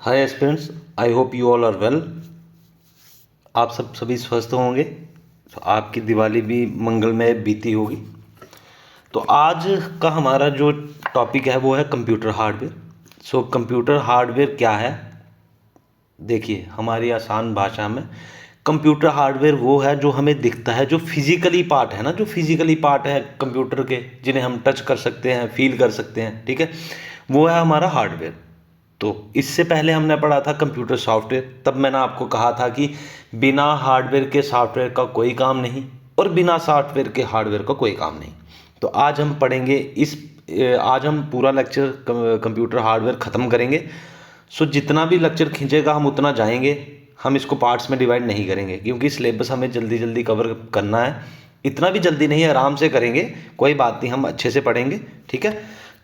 Hi aspirants, I hope you all are well. आप सभी स्वस्थ होंगे, तो आपकी दिवाली भी मंगलमय बीती होगी। तो आज का हमारा जो टॉपिक है वो है computer hardware. So computer hardware क्या है? देखिए, हमारी आसान भाषा में कंप्यूटर हार्डवेयर वो है जो हमें दिखता है, जो फिजिकली पार्ट है ना, जो फिजिकली पार्ट है कंप्यूटर के, जिन्हें हम टच कर सकते हैं, फील कर सकते हैं, ठीक है, वो है हमारा हार्डवेयर। तो इससे पहले हमने पढ़ा था कंप्यूटर सॉफ्टवेयर। तब मैंने आपको कहा था कि बिना हार्डवेयर के सॉफ्टवेयर का कोई काम नहीं और बिना सॉफ्टवेयर के हार्डवेयर का कोई काम नहीं। तो आज हम पढ़ेंगे आज हम पूरा लेक्चर कंप्यूटर हार्डवेयर ख़त्म करेंगे। सो जितना भी लेक्चर खींचेगा हम उतना जाएंगे, हम इसको पार्ट्स में डिवाइड नहीं करेंगे क्योंकि सिलेबस हमें जल्दी जल्दी कवर करना है। इतना भी जल्दी नहीं, आराम से करेंगे, कोई बात नहीं, हम अच्छे से पढ़ेंगे, ठीक है।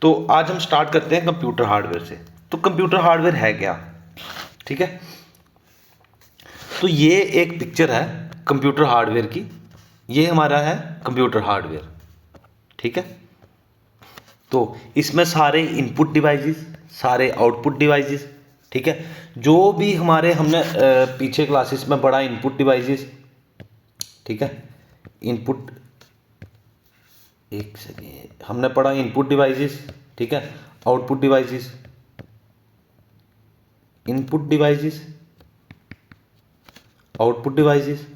तो आज हम स्टार्ट करते हैं कंप्यूटर हार्डवेयर से। तो कंप्यूटर हार्डवेयर है क्या, ठीक है। तो ये एक पिक्चर है कंप्यूटर हार्डवेयर की। ये हमारा है कंप्यूटर हार्डवेयर, ठीक है। तो इसमें सारे इनपुट डिवाइसेस, सारे आउटपुट डिवाइसेस, ठीक है, जो भी हमारे हमने पीछे क्लासेस में पढ़ा इनपुट डिवाइसेस, ठीक है। इनपुट, एक सेकेंड, हमने पढ़ा इनपुट डिवाइसेस, ठीक है, output devices, input devices, output devices,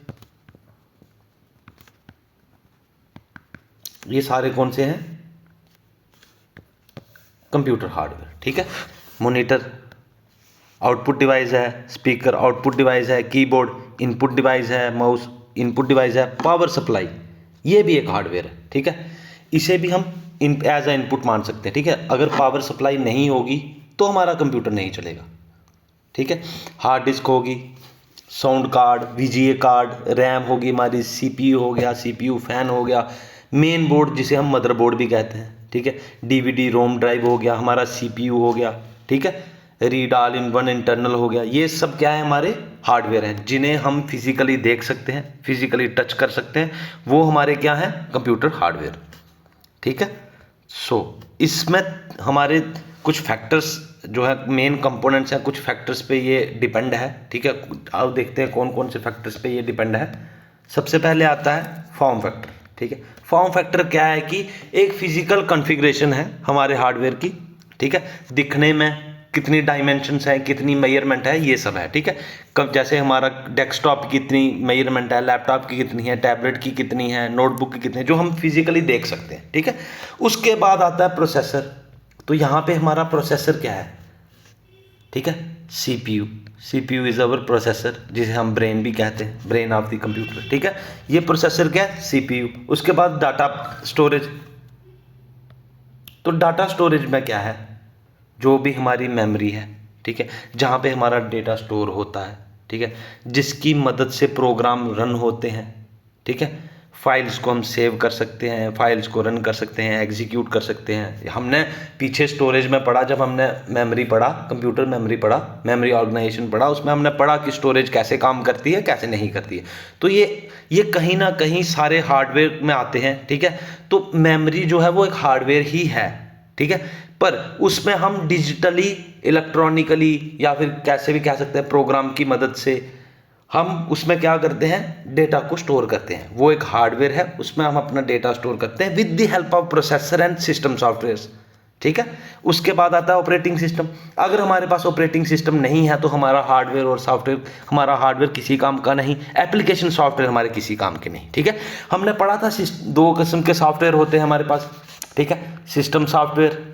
ये सारे कौन से हैं? कंप्यूटर हार्डवेयर, ठीक है। मॉनिटर आउटपुट डिवाइस है, स्पीकर आउटपुट डिवाइस है, कीबोर्ड इनपुट डिवाइस है, माउस इनपुट डिवाइस है, पावर सप्लाई ये भी एक हार्डवेयर है, ठीक है। इसे भी हम एज ए इनपुट मान सकते हैं, ठीक है। अगर पावर सप्लाई नहीं होगी तो हमारा कंप्यूटर नहीं चलेगा, ठीक है। हार्ड डिस्क होगी, sound card, VGA card, RAM होगी हमारी, सीपीयू हो गया, सीपीयू फैन हो गया, मेन बोर्ड जिसे हम मदरबोर्ड भी कहते हैं, ठीक है। डीवीडी रोम ड्राइव हो गया, हमारा सीपीयू हो गया, ठीक है। Read all in one internal हो गया। ये सब क्या है? हमारे हार्डवेयर हैं जिन्हें हम फिजिकली देख सकते हैं, फिजिकली टच कर सकते हैं। वो हमारे क्या है? कंप्यूटर हार्डवेयर, ठीक है। सो इसमें हमारे कुछ फैक्टर्स जो है, मेन कंपोनेंट्स हैं, कुछ फैक्टर्स पे ये डिपेंड है, ठीक है। अब देखते हैं कौन कौन से फैक्टर्स पे ये डिपेंड है। सबसे पहले आता है फॉर्म फैक्टर, ठीक है। फॉर्म फैक्टर क्या है कि एक फिजिकल कॉन्फ़िगरेशन है हमारे हार्डवेयर की, ठीक है। दिखने में कितनी डायमेंशंस हैं, कितनी मेजरमेंट है, ये सब है, ठीक है। कब जैसे हमारा डेस्कटॉप की कितनी मेजरमेंट है, लैपटॉप की कितनी है, टैबलेट की कितनी है, नोटबुक की कितनी है, जो हम फिजिकली देख सकते हैं, ठीक है। उसके बाद आता है प्रोसेसर। तो यहाँ पे हमारा प्रोसेसर क्या है? ठीक है, CPU. CPU is our processor, जिसे हम ब्रेन भी कहते हैं, ब्रेन ऑफ द कंप्यूटर, ठीक है। ये प्रोसेसर क्या है? सीपीयू। उसके बाद डाटा स्टोरेज। तो डाटा स्टोरेज में क्या है? जो भी हमारी मेमोरी है, ठीक है, जहाँ पे हमारा डेटा स्टोर होता है, ठीक है, जिसकी मदद से प्रोग्राम रन होते हैं, ठीक है। फाइल्स को हम सेव कर सकते हैं, फाइल्स को रन कर सकते हैं, एग्जीक्यूट कर सकते हैं। हमने पीछे स्टोरेज में पढ़ा, जब हमने मेमोरी पढ़ा, कंप्यूटर मेमोरी पढ़ा, मेमोरी ऑर्गेनाइजेशन पढ़ा, उसमें हमने पढ़ा कि स्टोरेज कैसे काम करती है, कैसे नहीं करती है। तो ये कहीं ना कहीं सारे हार्डवेयर में आते हैं, ठीक है। तो मेमोरी जो है वो एक हार्डवेयर ही है, ठीक है। पर उसमें हम डिजिटली, इलेक्ट्रॉनिकली, या फिर कैसे भी कह सकते हैं, प्रोग्राम की मदद से हम उसमें क्या करते हैं? डेटा को स्टोर करते हैं। वो एक हार्डवेयर है, उसमें हम अपना डेटा स्टोर करते हैं with the help of processor and system software, ठीक है। उसके बाद आता है ऑपरेटिंग सिस्टम। अगर हमारे पास ऑपरेटिंग सिस्टम नहीं है तो हमारा हार्डवेयर और सॉफ्टवेयर, हमारा हार्डवेयर किसी काम का नहीं, एप्लीकेशन सॉफ्टवेयर हमारे किसी काम के नहीं, ठीक है। हमने पढ़ा था दो किस्म के सॉफ्टवेयर होते हैं हमारे पास, ठीक है। सिस्टम सॉफ्टवेयर,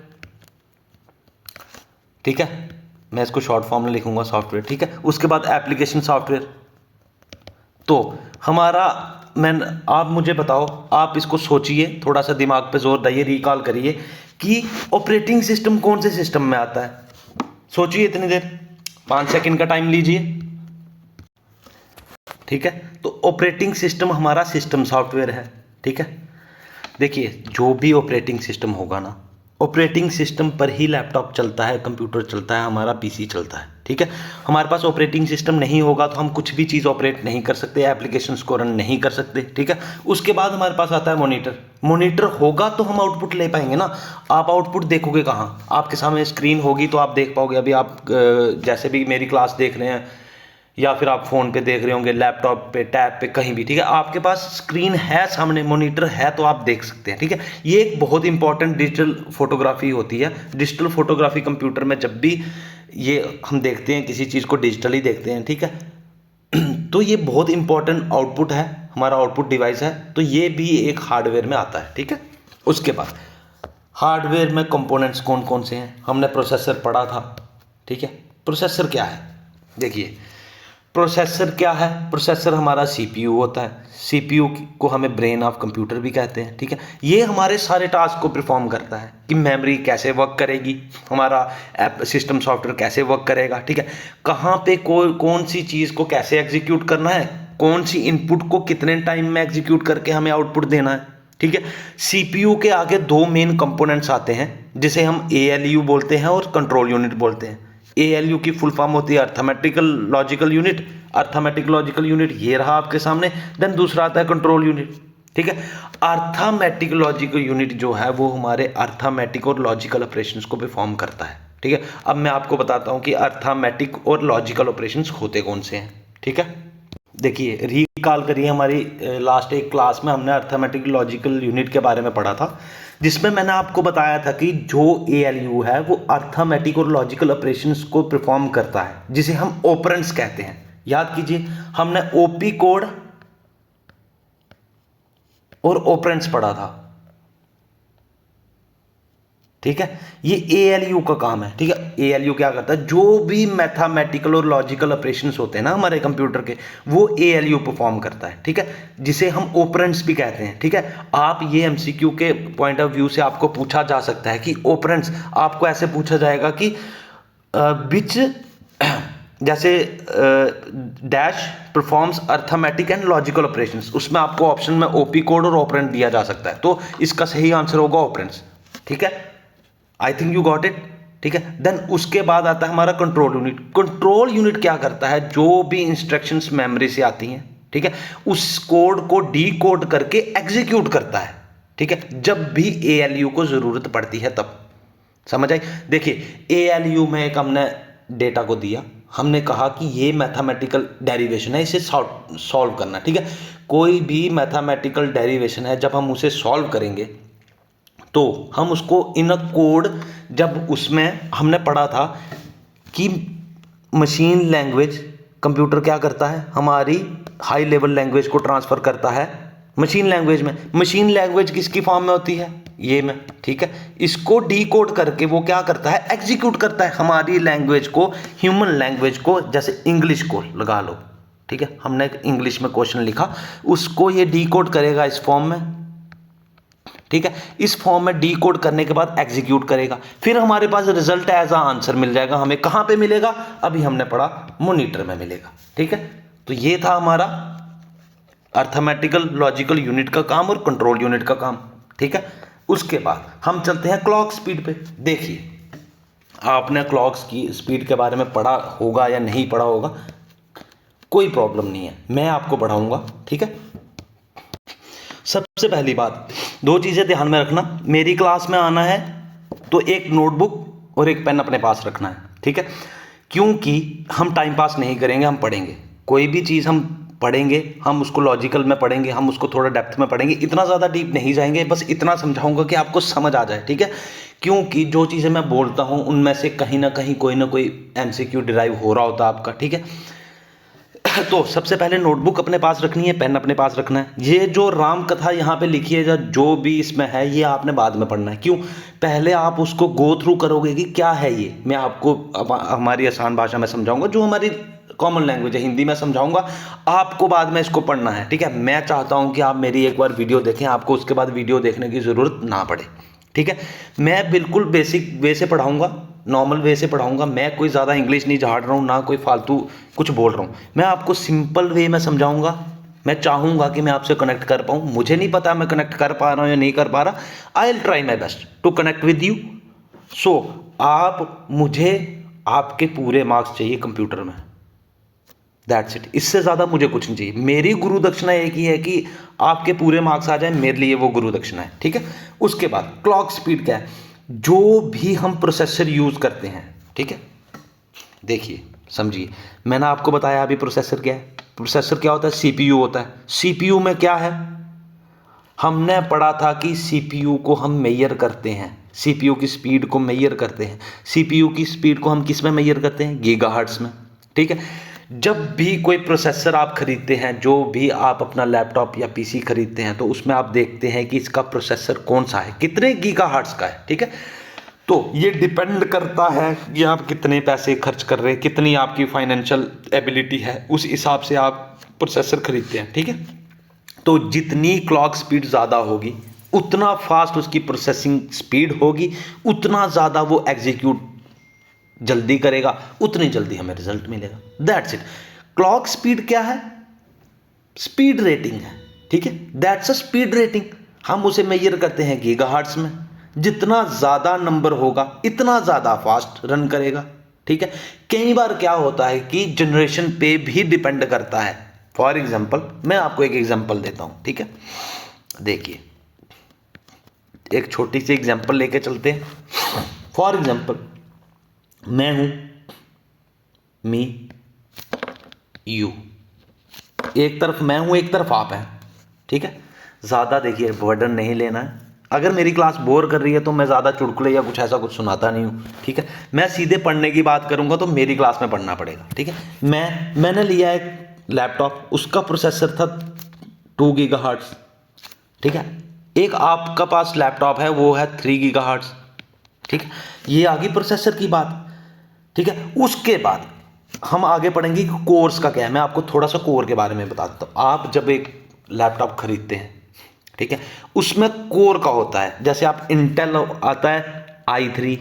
ठीक है, मैं इसको शॉर्ट फॉर्म में लिखूंगा सॉफ्टवेयर, ठीक है। उसके बाद एप्लीकेशन सॉफ्टवेयर। तो हमारा, आप मुझे बताओ, आप इसको सोचिए, थोड़ा सा दिमाग पे जोर दइए, रिकॉल करिए कि ऑपरेटिंग सिस्टम कौन से सिस्टम में आता है। सोचिए इतनी देर, 5 सेकंड का टाइम लीजिए, ठीक है। तो ऑपरेटिंग सिस्टम हमारा सिस्टम सॉफ्टवेयर है, ठीक है। देखिए, जो भी ऑपरेटिंग सिस्टम होगा ना, ऑपरेटिंग सिस्टम पर ही लैपटॉप चलता है, कंप्यूटर चलता है, हमारा पीसी चलता है, ठीक है। हमारे पास ऑपरेटिंग सिस्टम नहीं होगा तो हम कुछ भी चीज़ ऑपरेट नहीं कर सकते, एप्लीकेशंस को रन नहीं कर सकते, ठीक है। उसके बाद हमारे पास आता है मॉनिटर। मॉनिटर होगा तो हम आउटपुट ले पाएंगे ना। आप आउटपुट देखोगे कहाँ? आपके सामने स्क्रीन होगी तो आप देख पाओगे। अभी आप जैसे भी मेरी क्लास देख रहे हैं या फिर आप फ़ोन पे देख रहे होंगे, लैपटॉप पे, टैब पे, कहीं भी, ठीक है। आपके पास स्क्रीन है, सामने मॉनिटर है तो आप देख सकते हैं, ठीक है। ये एक बहुत इंपॉर्टेंट डिजिटल फोटोग्राफी होती है। डिजिटल फोटोग्राफी कंप्यूटर में जब भी ये हम देखते हैं, किसी चीज़ को डिजिटली देखते हैं, ठीक है, तो ये बहुत इंपॉर्टेंट आउटपुट है, हमारा आउटपुट डिवाइस है। तो ये भी एक हार्डवेयर में आता है, ठीक है। उसके बाद हार्डवेयर में कंपोनेंट्स कौन कौन से हैं? हमने प्रोसेसर पढ़ा था, ठीक है। प्रोसेसर क्या है? देखिए, प्रोसेसर क्या है? प्रोसेसर हमारा सीपीयू होता है। सीपीयू को हमें ब्रेन ऑफ कंप्यूटर भी कहते हैं, ठीक है। ये हमारे सारे टास्क को परफॉर्म करता है कि मेमोरी कैसे वर्क करेगी, हमारा ऐप सिस्टम सॉफ्टवेयर कैसे वर्क करेगा, ठीक है। कहाँ पे कौन सी चीज़ को कैसे एग्जीक्यूट करना है, कौन सी इनपुट को कितने टाइम में एग्जीक्यूट करके हमें आउटपुट देना है, ठीक है। सीपीयू के आगे दो मेन कंपोनेंट्स आते हैं जिसे हम एएलयू बोलते हैं और कंट्रोल यूनिट बोलते हैं। एएलयू की फुल फॉर्म होती है arithmetical logical unit. Arithmetic logical unit ये रहा आपके सामने। देन दूसरा आता है कंट्रोल यूनिट, ठीक है। अर्थमेटिक लॉजिकल यूनिट जो है वो हमारे अर्थमेटिक और लॉजिकल ऑपरेशंस को परफॉर्म करता है, ठीक है। अब मैं आपको बताता हूँ कि अर्थमेटिक और लॉजिकल ऑपरेशंस होते कौन से हैं, ठीक है। देखिए, रिकॉल करिए, हमारी लास्ट एक क्लास में हमने अर्थमेटिक लॉजिकल यूनिट के बारे में पढ़ा था, जिसमें मैंने आपको बताया था कि जो एएलयू है वो अर्थमेटिक और लॉजिकल ऑपरेशंस को परफॉर्म करता है, जिसे हम ऑपरेंड्स कहते हैं। याद कीजिए, हमने ओपी कोड और ऑपरेंड्स पढ़ा था, ठीक है। ये एएलयू का काम है, ठीक है। एएलयू क्या करता है? जो भी मैथमेटिकल और लॉजिकल ऑपरेशंस होते हैं ना हमारे कंप्यूटर के, वो एएलयू परफॉर्म करता है, ठीक है, जिसे हम ऑपरेंड्स भी कहते हैं, ठीक है। आप ये एमसीक्यू के पॉइंट ऑफ व्यू से आपको पूछा जा सकता है कि ऑपरेंड्स, आपको ऐसे पूछा जाएगा कि विच जैसे dash performs arithmetic and logical operations, उसमें आपको ऑप्शन में ओपी कोड और ऑपरेंड दिया जा सकता है, तो इसका सही आंसर होगा ऑपरेंड्स, ठीक है। I think you got it, ठीक है। देन उसके बाद आता है हमारा कंट्रोल यूनिट। कंट्रोल यूनिट क्या करता है? जो भी इंस्ट्रक्शंस मेमोरी से आती हैं, ठीक है, उस कोड को डी कोड करके एग्जीक्यूट करता है, ठीक है, जब भी एएलयू को जरूरत पड़ती है तब। समझ आई? देखिए, एएलयू में एक हमने डेटा को दिया, हमने कहा कि ये मैथमेटिकल डेरिवेशन है, इसे सॉल्व करना, ठीक है। कोई भी मैथमेटिकल डेरिवेशन है, जब हम उसे सॉल्व करेंगे तो हम उसको इन अ कोड, जब उसमें हमने पढ़ा था कि मशीन लैंग्वेज, कंप्यूटर क्या करता है? हमारी हाई लेवल लैंग्वेज को ट्रांसफ़र करता है मशीन लैंग्वेज में। मशीन लैंग्वेज किसकी फॉर्म में होती है? ये में, ठीक है। इसको डी कोड करके वो क्या करता है? एग्जीक्यूट करता है हमारी लैंग्वेज को, ह्यूमन लैंग्वेज को, जैसे इंग्लिश को लगा लो, ठीक है। हमने इंग्लिश में क्वेश्चन लिखा, उसको ये डी कोड करेगा इस फॉर्म में, ठीक है। इस फॉर्म में डी कोड करने के बाद एग्जीक्यूट करेगा, फिर हमारे पास रिजल्ट एज अ आंसर मिल जाएगा। हमें कहां पे मिलेगा? अभी हमने पढ़ा मॉनिटर में मिलेगा, ठीक है। तो ये था हमारा अर्थमेटिकल लॉजिकल यूनिट का काम और कंट्रोल यूनिट का काम, ठीक है। उसके बाद हम चलते हैं क्लॉक स्पीड पे। देखिए, आपने क्लॉक की स्पीड के बारे में पढ़ा होगा या नहीं पढ़ा होगा, कोई प्रॉब्लम नहीं है, मैं आपको पढ़ाऊंगा, ठीक है। सबसे पहली बात, दो चीज़ें ध्यान में रखना। मेरी क्लास में आना है तो एक नोटबुक और एक पेन अपने पास रखना है, ठीक है। क्योंकि हम टाइम पास नहीं करेंगे, हम पढ़ेंगे। कोई भी चीज़ हम पढ़ेंगे, हम उसको लॉजिकल में पढ़ेंगे, हम उसको थोड़ा डेप्थ में पढ़ेंगे, इतना ज़्यादा डीप नहीं जाएंगे, बस इतना समझाऊंगा कि आपको समझ आ जाए, ठीक है। क्योंकि जो चीज़ें मैं बोलता हूँ उनमें से कहीं ना कहीं कोई ना कोई एमसीक्यू डिराइव हो रहा होता है आपका, ठीक है। तो सबसे पहले नोटबुक अपने पास रखनी है, पेन अपने पास रखना है। ये जो राम कथा यहाँ पे लिखी है, जो भी इसमें है, ये आपने बाद में पढ़ना है। क्यों? पहले आप उसको गो थ्रू करोगे कि क्या है ये। मैं आपको हमारी आसान भाषा में समझाऊंगा, जो हमारी कॉमन लैंग्वेज है, हिंदी में समझाऊंगा, आपको बाद में इसको पढ़ना है, ठीक है। मैं चाहता हूँ कि आप मेरी एक बार वीडियो देखें, आपको उसके बाद वीडियो देखने की ज़रूरत ना पड़े, ठीक है। मैं बिल्कुल बेसिक वे से पढ़ाऊँगा, नॉर्मल वे से पढ़ाऊंगा। मैं कोई ज़्यादा इंग्लिश नहीं झाड़ रहा हूँ, ना कोई फालतू कुछ बोल रहा हूँ। मैं आपको सिंपल वे में समझाऊंगा। मैं चाहूँगा कि मैं आपसे कनेक्ट कर पाऊँ। मुझे नहीं पता मैं कनेक्ट कर पा रहा हूँ या नहीं कर पा रहा। I will try my best to connect with you, so आप मुझे आपके पूरे मार्क्स चाहिए कंप्यूटर में, दैट्स इट। इससे ज़्यादा मुझे कुछ नहीं चाहिए। मेरी गुरु दक्षिणा एक ही है कि आपके पूरे मार्क्स आ जाए, मेरे लिए वो गुरु दक्षिणा है, ठीक है। उसके बाद क्लॉक स्पीड क्या है, जो भी हम प्रोसेसर यूज़ करते हैं, ठीक है, देखिए समझिए, मैंने आपको बताया अभी प्रोसेसर क्या है। प्रोसेसर क्या होता है, सीपीयू होता है। सीपीयू में क्या है, हमने पढ़ा था कि सीपीयू को हम मेजर करते हैं, सीपीयू की स्पीड को मेजर करते हैं। सीपीयू की स्पीड को हम किस में मेजर करते हैं, गीगाहर्ट्ज़ में, ठीक है। जब भी कोई प्रोसेसर आप खरीदते हैं, जो भी आप अपना लैपटॉप या पीसी खरीदते हैं, तो उसमें आप देखते हैं कि इसका प्रोसेसर कौन सा है, कितने गीगाहर्ट्ज़ का है, ठीक है। तो ये डिपेंड करता है कि आप कितने पैसे खर्च कर रहे हैं, कितनी आपकी फाइनेंशियल एबिलिटी है, उस हिसाब से आप प्रोसेसर खरीदते हैं, ठीक है। तो जितनी क्लॉक स्पीड ज़्यादा होगी, उतना फास्ट उसकी प्रोसेसिंग स्पीड होगी, उतना ज़्यादा वो एग्जीक्यूट जल्दी करेगा, उतनी जल्दी हमें रिजल्ट मिलेगा, दैट्स इट। क्लॉक स्पीड क्या है, स्पीड रेटिंग है, ठीक है, दैट्स अ स्पीड रेटिंग। हम उसे मेजर करते हैं गीगाहर्ट्ज़ में। जितना ज़्यादा नंबर होगा, इतना ज़्यादा फास्ट रन करेगा, ठीक है। कई बार क्या होता है कि जनरेशन पे भी डिपेंड करता है। फॉर एग्जाम्पल, मैं आपको एक एग्जाम्पल देता हूँ, ठीक है। देखिए, एक छोटी सी एग्जाम्पल लेके चलते हैं। फॉर एग्जाम्पल, मैं हूँ, मी, यू, एक तरफ मैं हूँ, एक तरफ आप हैं, ठीक है। ज़्यादा देखिए बर्डन नहीं लेना है। अगर मेरी क्लास बोर कर रही है तो मैं ज़्यादा चुटकुले या कुछ ऐसा कुछ सुनाता नहीं हूँ, ठीक है। मैं सीधे पढ़ने की बात करूँगा तो मेरी क्लास में पढ़ना पड़ेगा, ठीक है। मैंने लिया एक लैपटॉप, उसका प्रोसेसर था 2 गीगाहर्ट्ज़, ठीक है। एक आपका पास लैपटॉप है, वो है 3 गीगाहर्ट्ज़, ठीक है। ये आ गई प्रोसेसर की बात, ठीक है। उसके बाद हम आगे पढ़ेंगे कि कोर्स का क्या है। मैं आपको थोड़ा सा कोर के बारे में बता देता हूँ। आप जब एक लैपटॉप खरीदते हैं, ठीक है, उसमें कोर का होता है। जैसे आप इंटेल आता है i3,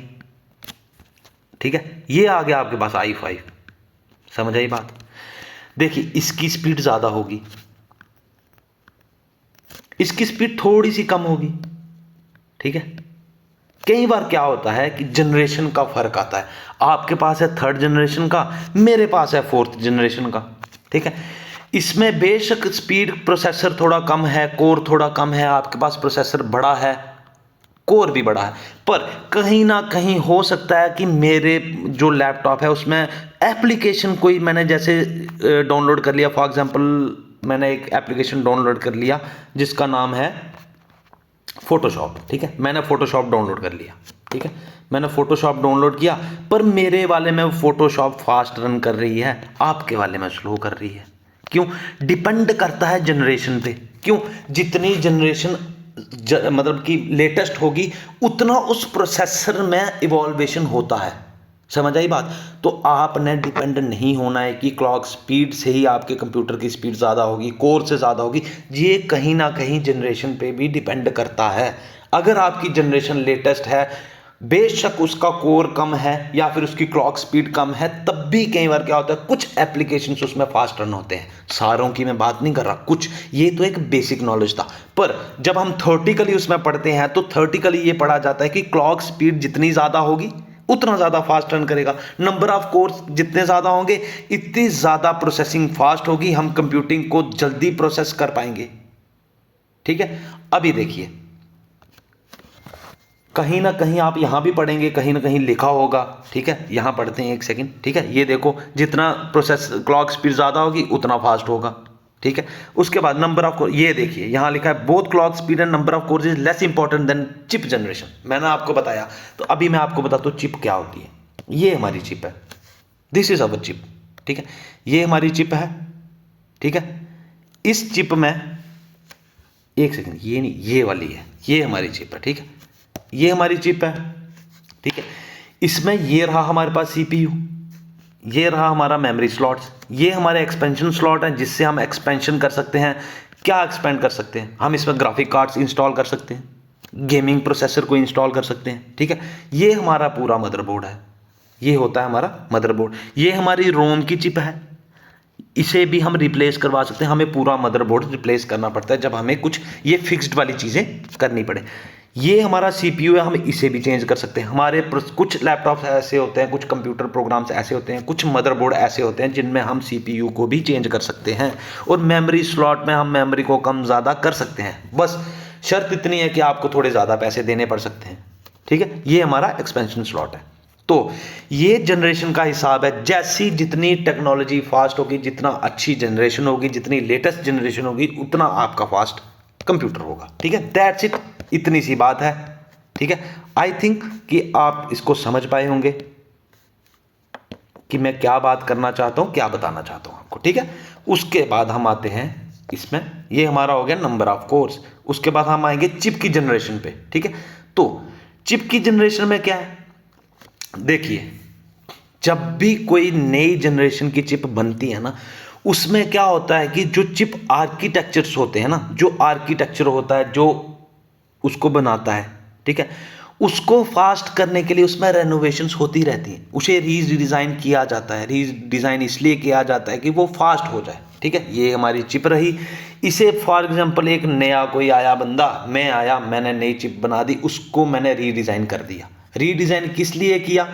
ठीक है, ये आ गया आपके पास i5, समझ आई बात। देखिए, इसकी स्पीड ज़्यादा होगी, इसकी स्पीड थोड़ी सी कम होगी, ठीक है। कई बार क्या होता है कि जनरेशन का फर्क आता है। आपके पास है 3rd जनरेशन का, मेरे पास है 4th जनरेशन का, ठीक है। इसमें बेशक स्पीड प्रोसेसर थोड़ा कम है, कोर थोड़ा कम है, आपके पास प्रोसेसर बड़ा है, कोर भी बड़ा है, पर कहीं ना कहीं हो सकता है कि मेरे जो लैपटॉप है उसमें एप्लीकेशन कोई मैंने जैसे डाउनलोड कर लिया। फॉर एग्जांपल, मैंने एक एप्लीकेशन डाउनलोड कर लिया जिसका नाम है फोटोशॉप, ठीक है। मैंने फोटोशॉप डाउनलोड कर लिया, ठीक है। मैंने फोटोशॉप डाउनलोड किया, पर मेरे वाले में फोटोशॉप फास्ट रन कर रही है, आपके वाले में स्लो कर रही है। क्यों? डिपेंड करता है जनरेशन पे। क्यों? जितनी जनरेशन मतलब कि लेटेस्ट होगी, उतना उस प्रोसेसर में इवॉल्वेशन होता है, समझ आई बात। तो आपने डिपेंड नहीं होना है कि क्लॉक स्पीड से ही आपके कंप्यूटर की स्पीड ज़्यादा होगी, कोर से ज़्यादा होगी। ये कहीं ना कहीं जनरेशन पे भी डिपेंड करता है। अगर आपकी जनरेशन लेटेस्ट है, बेशक उसका कोर कम है या फिर उसकी क्लॉक स्पीड कम है, तब भी कई बार क्या होता है, कुछ एप्लीकेशंस उसमें फास्ट रन होते हैं। सारों की मैं बात नहीं कर रहा, कुछ, ये तो एक बेसिक नॉलेज था। पर जब हम थ्योरेटिकली उसमें पढ़ते हैं तो थ्योरेटिकली ये पढ़ा जाता है कि क्लॉक स्पीड जितनी ज़्यादा होगी, उतना ज़्यादा फास्ट रन करेगा। नंबर ऑफ कोर्स जितने ज़्यादा होंगे, इतनी ज़्यादा प्रोसेसिंग फास्ट होगी, हम कंप्यूटिंग को जल्दी प्रोसेस कर पाएंगे, ठीक है। अभी देखिए, कहीं ना कहीं आप यहां भी पढ़ेंगे, कहीं ना कहीं लिखा होगा, ठीक है। यहां पढ़ते हैं, एक सेकंड, ठीक है। ये देखो, जितना प्रोसेस क्लॉक स्पीड ज़्यादा होगी उतना फास्ट होगा, ठीक है। उसके बाद नंबर ऑफ, ये देखिए यहां लिखा है both clock speed and number of cores is less important than chip generation. मैंने आपको बताया, तो अभी मैं आपको बताता हूं चिप क्या होती है। ये हमारी चिप है, दिस इज अवर चिप, ठीक है। ये हमारी चिप है, ठीक है। इस चिप में, एक सेकंड, ये नहीं, ये वाली है, ये हमारी चिप है, ठीक है। ये हमारी चिप है, ठीक है। इसमें ये रहा हमारे पास सीपीयू, ये रहा हमारा मेमोरी स्लॉट्स, ये हमारे एक्सपेंशन स्लॉट हैं जिससे हम एक्सपेंशन कर सकते हैं। क्या एक्सपेंड कर सकते हैं हम? इसमें ग्राफिक कार्ड्स इंस्टॉल कर सकते हैं, गेमिंग प्रोसेसर को इंस्टॉल कर सकते हैं, ठीक है। ये हमारा पूरा मदरबोर्ड है, ये होता है हमारा मदरबोर्ड। ये हमारी रोम की चिप है, इसे भी हम रिप्लेस करवा सकते हैं। हमें पूरा मदरबोर्ड रिप्लेस करना पड़ता है जब हमें कुछ ये फिक्स्ड वाली चीज़ें करनी पड़े। ये हमारा सीपीयू है, हम इसे भी चेंज कर सकते हैं। हमारे कुछ लैपटॉप्स ऐसे होते हैं, कुछ कंप्यूटर प्रोग्राम्स ऐसे होते हैं, कुछ मदरबोर्ड ऐसे होते हैं जिनमें हम सीपीयू को भी चेंज कर सकते हैं, और मेमोरी स्लॉट में हम मेमोरी को कम ज़्यादा कर सकते हैं। बस शर्त इतनी है कि आपको थोड़े ज़्यादा पैसे देने पड़ सकते हैं, ठीक है। ये हमारा एक्सपेंशन स्लॉट है। तो ये जनरेशन का हिसाब है, जैसी जितनी टेक्नोलॉजी फास्ट होगी, जितना अच्छी जनरेशन होगी, जितनी लेटेस्ट जनरेशन होगी, उतना आपका फास्ट कंप्यूटर होगा, ठीक है। दैट्स इट, इतनी सी बात है, ठीक है। आई थिंक कि आप इसको समझ पाए होंगे कि मैं क्या बात करना चाहता हूं, क्या बताना चाहता हूं आपको, ठीक है। उसके बाद हम आते हैं इसमें, ये हमारा हो गया नंबर ऑफ कोर्स। उसके बाद हम आएंगे चिप की जनरेशन पे, ठीक है। तो चिप की जनरेशन में क्या है, देखिए, जब भी कोई नई जनरेशन की चिप बनती है ना, उसमें क्या होता है कि जो चिप आर्किटेक्चर्स होते हैं ना, जो आर्किटेक्चर होता है जो उसको बनाता है, ठीक है, उसको फास्ट करने के लिए उसमें रेनोवेशंस होती रहती हैं, उसे रीडिज़ाइन किया जाता है। रीडिज़ाइन इसलिए किया जाता है कि वो फास्ट हो जाए, ठीक है। ये हमारी चिप रही। इसे फॉर एग्जांपल एक नया कोई आया बंदा, मैं आया, मैंने नई चिप बना दी, उसको मैंने रीडिज़ाइन कर दिया। रीडिज़ाइन किस लिए किया,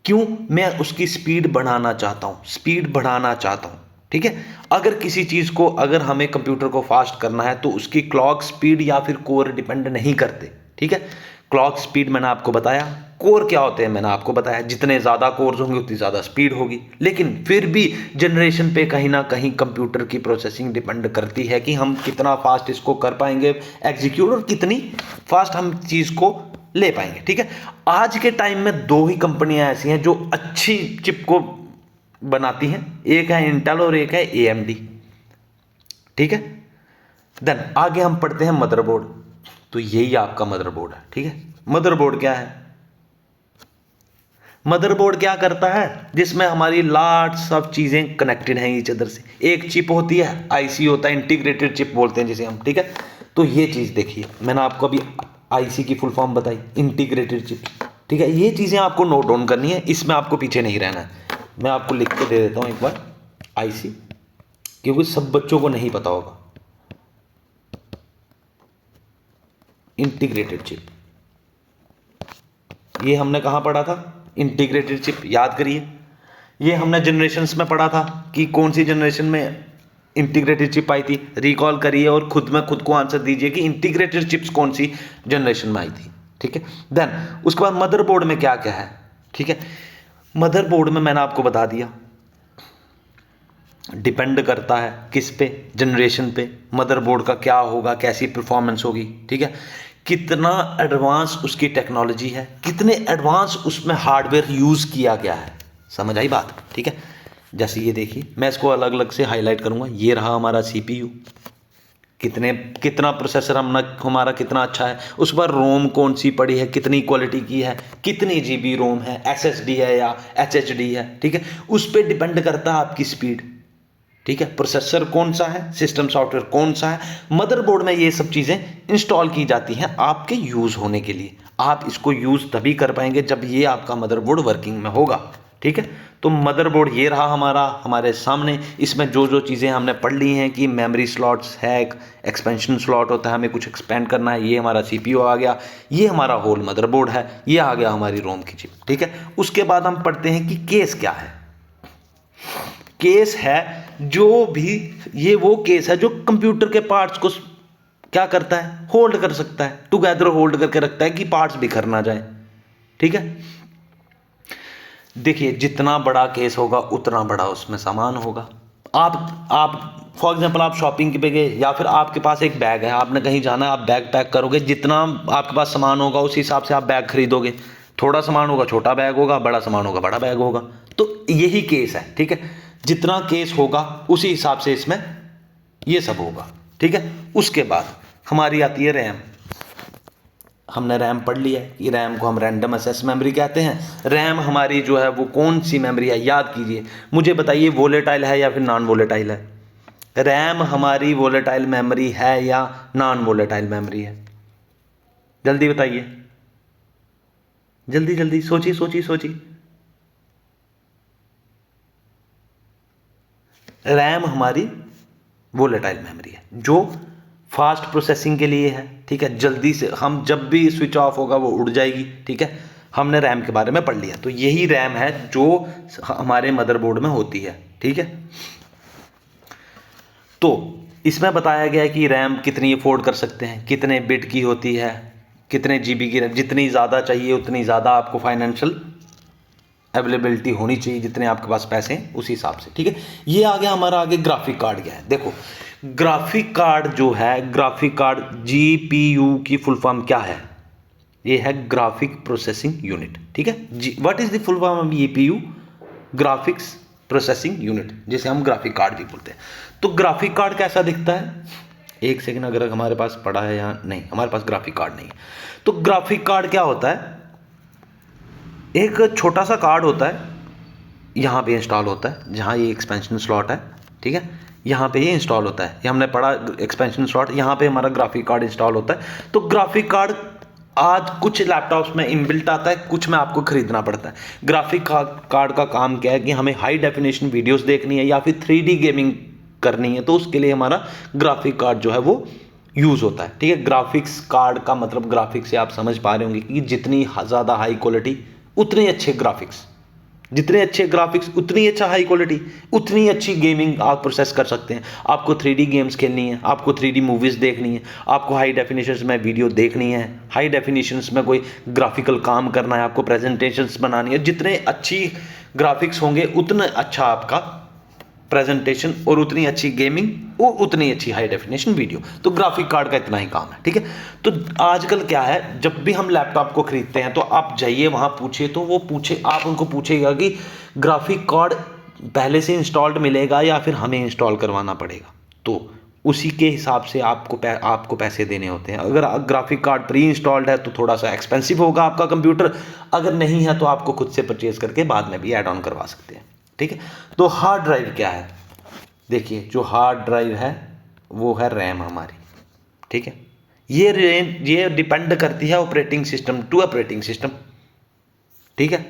क्यों, मैं उसकी स्पीड बढ़ाना चाहता हूँ, स्पीड बढ़ाना चाहता हूँ, ठीक है। अगर किसी चीज़ को, अगर हमें कंप्यूटर को फास्ट करना है तो उसकी क्लॉक स्पीड या फिर कोर डिपेंड नहीं करते, ठीक है। क्लॉक स्पीड मैंने आपको बताया, कोर क्या होते हैं मैंने आपको बताया, जितने ज़्यादा कोर्स होंगे उतनी ज़्यादा स्पीड होगी। लेकिन फिर भी जनरेशन पे कहीं ना कहीं कंप्यूटर की प्रोसेसिंग डिपेंड करती है कि हम कितना फास्ट इसको कर पाएंगे एग्जीक्यूट, और कितनी फास्ट हम चीज़ को ले पाएंगे, ठीक है। आज के टाइम में दो ही कंपनियां ऐसी हैं जो अच्छी चिप को बनाती हैं, एक है इंटेल और एक है एएमडी, ठीक है। देन आगे हम पढ़ते हैं मदरबोर्ड। तो यही आपका मदरबोर्ड है, ठीक है। मदरबोर्ड क्या है, मदरबोर्ड क्या करता है, जिसमें हमारी लॉट्स ऑफ चीजें कनेक्टेड हैं ईच अदर से। एक चिप होती है, आईसी होता है, इंटीग्रेटेड चिप बोलते हैं जिसे हम, ठीक है। तो ये चीज देखिए, मैंने आपको अभी आईसी की फुल फॉर्म बताई, इंटीग्रेटेड चिप, ठीक है। ये चीजें आपको नोट डाउन करनी है, इसमें आपको पीछे नहीं रहना है। मैं आपको लिख के दे देता हूं एक बार, आईसी, क्योंकि सब बच्चों को नहीं पता होगा। इंटीग्रेटेड चिप, ये हमने कहाँ पढ़ा था, इंटीग्रेटेड चिप, याद करिए। ये हमने जनरेशन्स में पढ़ा था कि कौन सी जनरेशन में इंटीग्रेटेड चिप आई थी, रिकॉल करिए और खुद को आंसर दीजिए कि इंटीग्रेटेड चिप्स कौन सी जनरेशन में आई थी, ठीक है। देन उसके बाद मदरबोर्ड में क्या क्या है, ठीक है। मदरबोर्ड में मैंने आपको बता दिया, डिपेंड करता है किस पे, जनरेशन पे, मदरबोर्ड का क्या होगा, कैसी परफॉर्मेंस होगी, ठीक है। कितना एडवांस उसकी टेक्नोलॉजी है, कितने एडवांस उसमें हार्डवेयर यूज़ किया गया है, समझ आई बात, ठीक है। जैसे ये देखिए, मैं इसको अलग अलग से हाईलाइट करूंगा। ये रहा हमारा सीपीयू, कितना प्रोसेसर हमारा कितना अच्छा है, उस पर रोम कौन सी पड़ी है, कितनी क्वालिटी की है, कितनी जीबी रोम है, एसएसडी है या एचएचडी है, ठीक है। उस पर डिपेंड करता है आपकी स्पीड, ठीक है। प्रोसेसर कौन सा है, सिस्टम सॉफ्टवेयर कौन सा है, मदरबोर्ड में ये सब चीज़ें इंस्टॉल की जाती हैं आपके यूज़ होने के लिए। आप इसको यूज़ तभी कर पाएंगे जब ये आपका मदरबोर्ड वर्किंग में होगा, ठीक है। तो मदरबोर्ड ये रहा हमारा, हमारे सामने। इसमें जो जो चीज़ें हमने पढ़ ली हैं कि मेमोरी स्लॉट्स है, एक्सपेंशन स्लॉट होता है, हमें कुछ एक्सपेंड करना है, ये हमारा सीपीयू आ गया, ये हमारा होल मदरबोर्ड है, ये आ गया हमारी रोम की चिप, ठीक है। उसके बाद हम पढ़ते हैं कि केस क्या है। केस है जो भी, ये वो केस है जो कंप्यूटर के पार्ट्स को क्या करता है, होल्ड कर सकता है, टुगेदर होल्ड करके रखता है कि पार्ट्स बिखर ना जाए, ठीक है। देखिए, जितना बड़ा केस होगा उतना बड़ा उसमें सामान होगा। आप फॉर एग्जांपल आप शॉपिंग पे गए, या फिर आपके पास एक बैग है, आपने कहीं जाना है, आप बैग पैक करोगे, जितना आपके पास सामान होगा उस हिसाब से आप बैग खरीदोगे। थोड़ा सामान होगा छोटा बैग होगा, बड़ा सामान होगा बड़ा बैग होगा। तो यही केस है, ठीक है। जितना केस होगा उसी हिसाब से इसमें ये सब होगा, ठीक है। उसके बाद हमारी आती है रैम। हमने रैम पढ़ लिया है कि रैम को हम रैंडम एक्सेस मेमोरी कहते हैं। रैम हमारी जो है वो कौन सी मेमोरी है, याद कीजिए, मुझे बताइए, वोलेटाइल है या फिर नॉन वोलेटाइल है। रैम हमारी वोलेटाइल मेमोरी है या नॉन वोलेटाइल मेमोरी है, जल्दी बताइए, जल्दी जल्दी सोचिए सोचिए सोचिए। रैम हमारी वोलेटाइल मेमोरी है जो फास्ट प्रोसेसिंग के लिए है, ठीक है, जल्दी से हम जब भी स्विच ऑफ होगा वो उड़ जाएगी, ठीक है। हमने रैम के बारे में पढ़ लिया, तो यही रैम है जो हमारे मदरबोर्ड में होती है, ठीक है। तो इसमें बताया गया है कि रैम कितनी अफोर्ड कर सकते हैं, कितने बिट की होती है, कितने जीबी की रैम, जितनी ज़्यादा चाहिए उतनी ज़्यादा आपको फाइनेंशियल अवेलेबिलिटी होनी चाहिए, जितने आपके पास पैसे हैं उस हिसाब से, ठीक है। ये आ गया हमारा, आगे ग्राफिक कार्ड क्या है। देखो ग्राफिक कार्ड जो है, ग्राफिक कार्ड जीपीयू की फुल फॉर्म क्या है, ये है ग्राफिक प्रोसेसिंग यूनिट, ठीक है। जी what is the full form of GPU, graphics processing unit, जिसे हम ग्राफिक कार्ड भी बोलते हैं। तो ग्राफिक कार्ड कैसा दिखता है, एक सेकंड, अगर हमारे पास पड़ा है या नहीं, हमारे पास ग्राफिक कार्ड नहीं है। तो ग्राफिक कार्ड क्या होता है, एक छोटा सा कार्ड होता है, यहाँ पे इंस्टॉल होता है, जहाँ ये एक्सपेंशन स्लॉट है, ठीक है, यहाँ पे ये इंस्टॉल होता है, ये हमने पढ़ा एक्सपेंशन स्लॉट, यहाँ पे हमारा ग्राफिक कार्ड इंस्टॉल होता है। तो ग्राफिक कार्ड आज कुछ लैपटॉप्स में इनबिल्ट आता है, कुछ में आपको खरीदना पड़ता है। ग्राफिक कार्ड का काम क्या है कि हमें हाई डेफिनेशन वीडियोस देखनी है या फिर 3D गेमिंग करनी है, तो उसके लिए हमारा ग्राफिक कार्ड जो है वो यूज़ होता है, ठीक है। ग्राफिक्स कार्ड का मतलब, ग्राफिक्स से आप समझ पा रहे होंगे कि जितनी ज़्यादा हाई क्वालिटी उतने अच्छे ग्राफिक्स, जितने अच्छे ग्राफिक्स उतनी अच्छा हाई क्वालिटी, उतनी अच्छी गेमिंग आप प्रोसेस कर सकते हैं। आपको 3D गेम्स खेलनी है, आपको 3D मूवीज़ देखनी है, आपको हाई डेफिनेशंस में वीडियो देखनी है, हाई डेफिनेशंस में कोई ग्राफिकल काम करना है, आपको प्रेजेंटेशंस बनानी है, जितने अच्छी ग्राफिक्स होंगे उतना अच्छा आपका प्रेजेंटेशन और उतनी अच्छी गेमिंग और उतनी अच्छी हाई डेफिनेशन वीडियो। तो ग्राफिक कार्ड का इतना ही काम है, ठीक है। तो आजकल क्या है, जब भी हम लैपटॉप को खरीदते हैं तो आप जाइए वहाँ पूछिए, तो वो पूछे, आप उनको पूछेगा कि ग्राफिक कार्ड पहले से इंस्टॉल्ड मिलेगा या फिर हमें इंस्टॉल करवाना पड़ेगा, तो उसी के हिसाब से आपको पैसे देने होते हैं। अगर ग्राफिक कार्ड प्री इंस्टॉल्ड है तो थोड़ा सा एक्सपेंसिव होगा आपका कंप्यूटर, अगर नहीं है तो आपको खुद से परचेज करके बाद में भी ऐड ऑन करवा सकते हैं, ठीक है। तो हार्ड ड्राइव क्या है, देखिए जो हार्ड ड्राइव है वो है रैम हमारी, ठीक है। ये डिपेंड करती है operating system to operating system, ठीक है।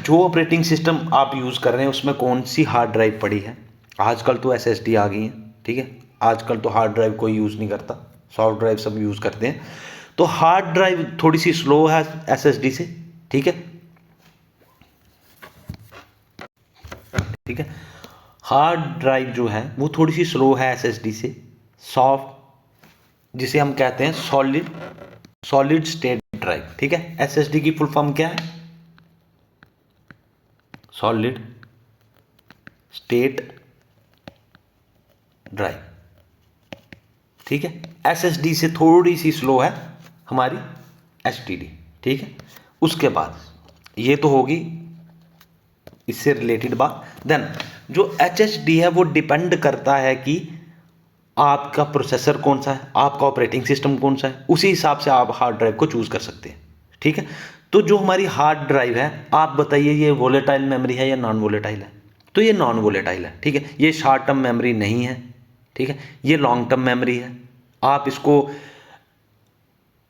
जो ऑपरेटिंग सिस्टम आप यूज़ कर रहे हैं उसमें कौन सी हार्ड ड्राइव पड़ी है। आजकल तो SSD आ गई है, ठीक है, आजकल तो हार्ड ड्राइव कोई यूज़ नहीं करता, सॉफ्ट ड्राइव सब यूज़ करते हैं। तो हार्ड ड्राइव थोड़ी सी स्लो है SSD से, ठीक है, ठीक है। हार्ड ड्राइव जो है वो थोड़ी सी स्लो है SSD से, सॉफ्ट, जिसे हम कहते हैं सॉलिड स्टेट ड्राइव, ठीक है। SSD की फुल फॉर्म क्या है, सॉलिड स्टेट ड्राइव, ठीक है। SSD से थोड़ी सी स्लो है हमारी HDD, ठीक है। उसके बाद ये तो होगी इससे रिलेटेड बात। देन जो HHD है वो डिपेंड करता है कि आपका प्रोसेसर कौन सा है, आपका ऑपरेटिंग सिस्टम कौन सा है, उसी हिसाब से आप हार्ड ड्राइव को चूज़ कर सकते हैं, ठीक है। तो जो हमारी हार्ड ड्राइव है, आप बताइए ये वोलेटाइल मेमोरी है या नॉन वोलेटाइल है, तो ये नॉन वोलेटाइल है, ठीक है। ये शॉर्ट टर्म मेमोरी नहीं है, ठीक है, ये लॉन्ग टर्म मेमोरी है। आप इसको